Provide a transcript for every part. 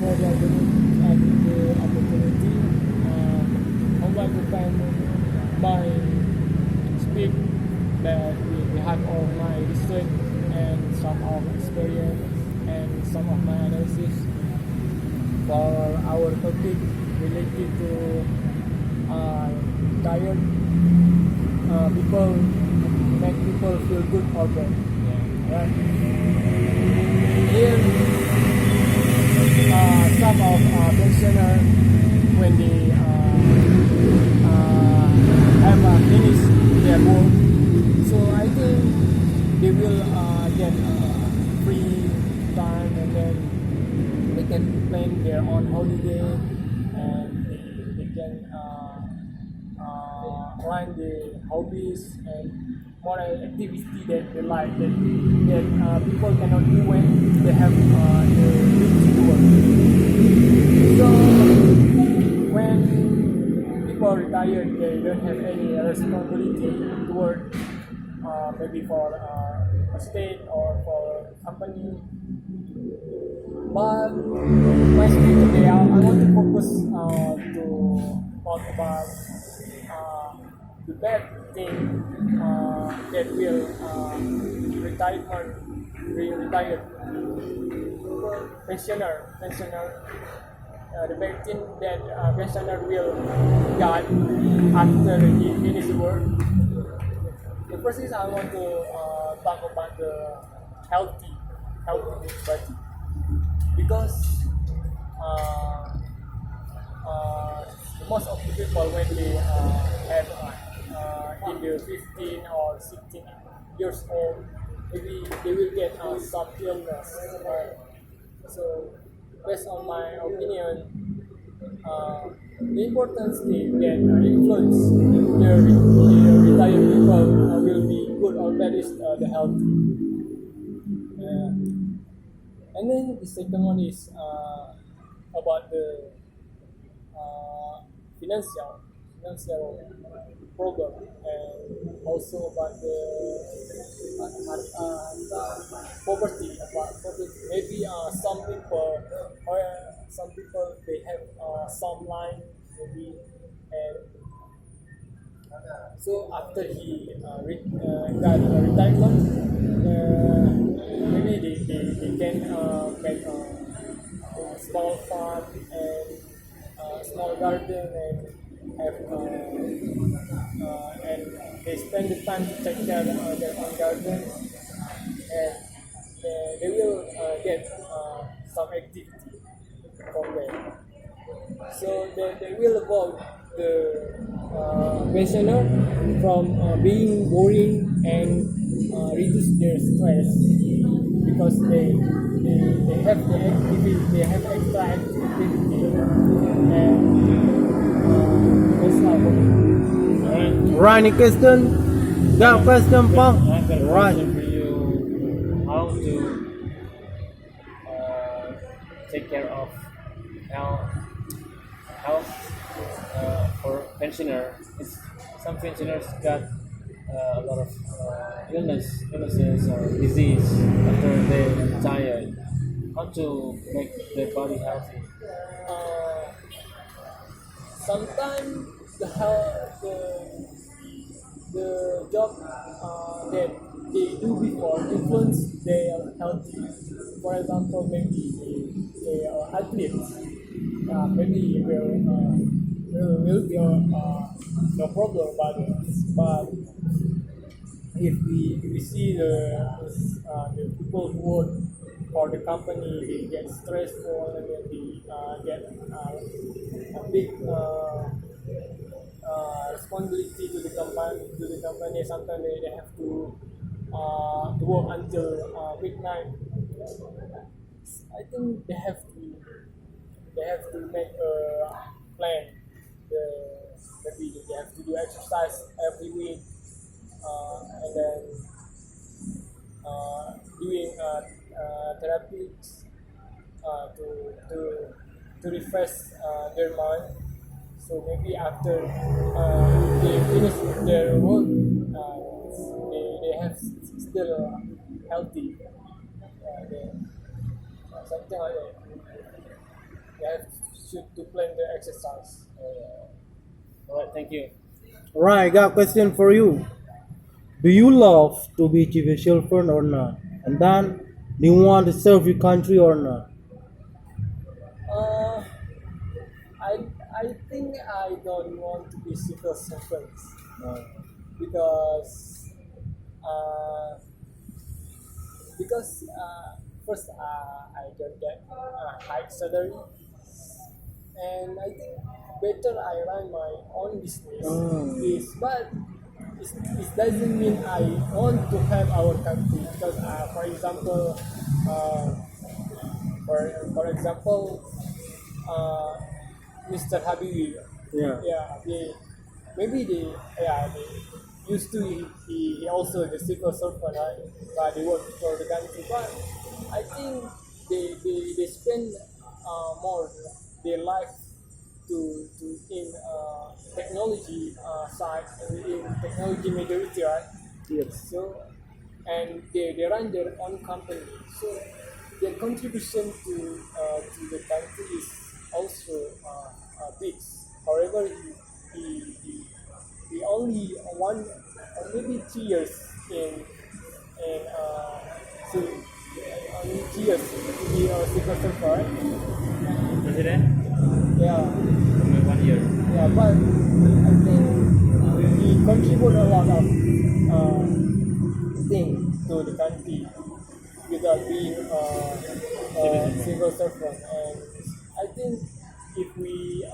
for the opportunity. I want to thank my speak that we have all my research and some of experience and some of my analysis for our topic related to tired people, make people feel good or bad. Right? Here, some of pensioners, when they have finished their work, so I think they will get free time, and then they can plan their own holiday, and they can plan the hobbies and more activity that they like that people cannot do when they have the duty to work. So when people retire, they don't have any responsibility toward maybe for a state or for a company. But my speech today, I want to focus to talk about the bad thing that will retired pensioner. The bad thing that pensioner will get after he finish work. The first is I want to talk about the healthy body, because most of the people when they have in the 15 or 16 years old, maybe they will get some illness. So based on my opinion, the important thing that influence the retired people will be good or bad is the health. And then the second one is about the financial problem, and also about the poverty. Maybe some people they have some line maybe, and so after he got retirement, maybe they can make a small farm and small garden, and have and they spend the time to take care of their own garden, and they will get some activity from there. So they will avoid the pensioner from being boring and reduce their stress, because they have the activity, they have extra activity, and that's how. Right, any question? Got a question, Paul? Right. For you, how to take care of health for pensioner. Some pensioners got a lot of illnesses or disease after they retire. How to make their body healthy? Sometimes the job that they do before influence their health. For example, maybe they are athletes. Maybe will be no problem about it. But if we see the people who work for the company, they get stressful, and then they get a big responsibility to the company. Sometimes they have to work until midnight. I think they have to make a plan. Maybe they have to do exercise every week, and then doing therapies to refresh their mind. So maybe after they finish their work, they have still healthy. Something like that. should to plan the exercise. All right, thank you. Right, I got a question for you. Do you love to be civil servant or not? And then, do you want to serve your country or not? Uh, I think I don't want to be civil servant because uh, first I don't get a high salary, and I think better I run my own business. But it doesn't mean I want to help our country because for example for example Mr. Habibie, Yeah. they used to he also the civil servant, right? But they work for the country. But I think they spend more their life to in technology side and in technology majority, right? Yes. So and they run their own company. So their contribution to the country is also big. However, he only 1 or maybe 2 years in so only 2 years to be a civil servant. President? Yeah, Only 1 year. yeah, but I think he contribute a lot of things to the country without being a civil servant. And I think if we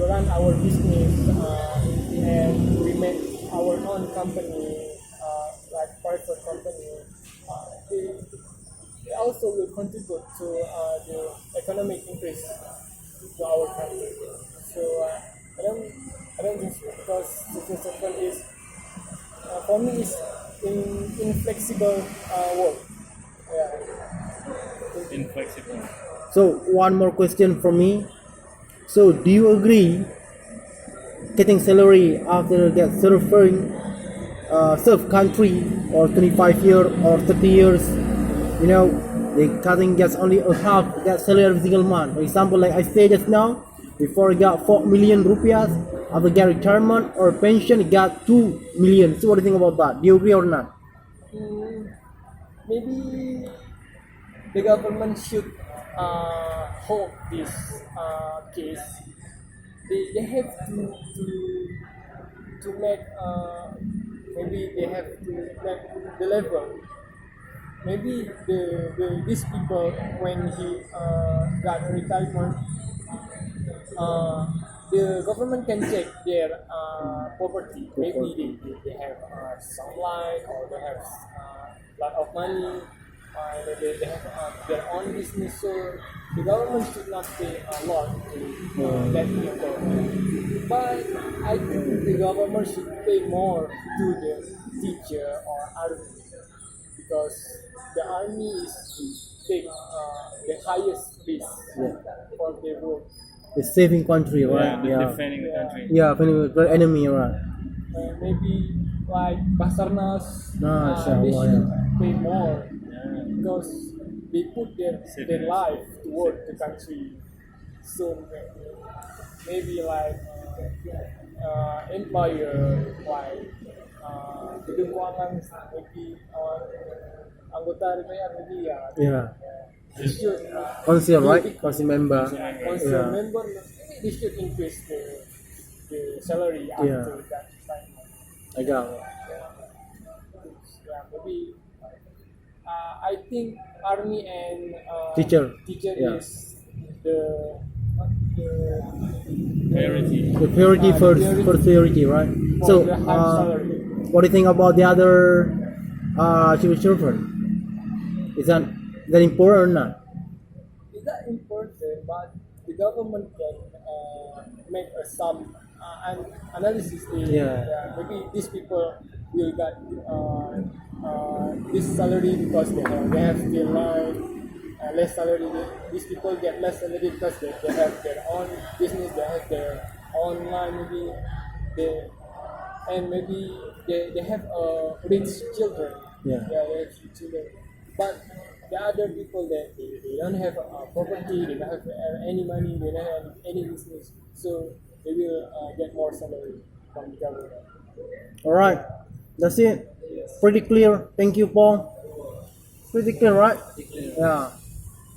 run our business and we make our own company, like private company, they also will contribute to the economic increase to our country. So I don't think so, because civil servant is for me is inflexible work. Yeah. Inflexible. So one more question from me. So do you agree getting salary after get serving serve country or 25 years or 30 years? You know, the cutting gets only a half that salary every single month. For example, like I say just now, before I got 4 million rupiahs, after get retirement or pension, it got 2 million. So what do you think about that? Do you agree or not? Maybe the government should hold this case. They have to make maybe they have to make the level. Maybe these people when he got a retirement, the government can check their property. Maybe they have some land or they have lot of money. They have their own business, so the government should not pay a lot to that people. But I think the government should pay more to the teacher or army, because the army is take the highest risk for their work. The saving country, right? Defending the country. Yeah, the enemy, right? Maybe like Basarnas, Nah, they yeah. should pay more because they put their life toward the country. So maybe like employer like gedung keuangan, maybe anggota DPR, maybe Yeah. they should Council, right? Council member. council member, maybe they should increase the salary after that time. I got it. Yeah, maybe I think army and Teacher. is the Priority. The priority first priority, right? So, the high salary. what do you think about the other civil servant? Is that important or not? It's not important, but the government can make some analysis. Maybe these people will get this salary because they have their life, less salary. These people get less salary because they have their own business, they have their own line, maybe they have rich children. Yeah. They have rich children. But there are other people that they don't have property, they don't have any money, they don't have any business, so they will get more salary from the government. Alright, that's it. Pretty clear. Thank you, Paul. Pretty clear, right? Yeah.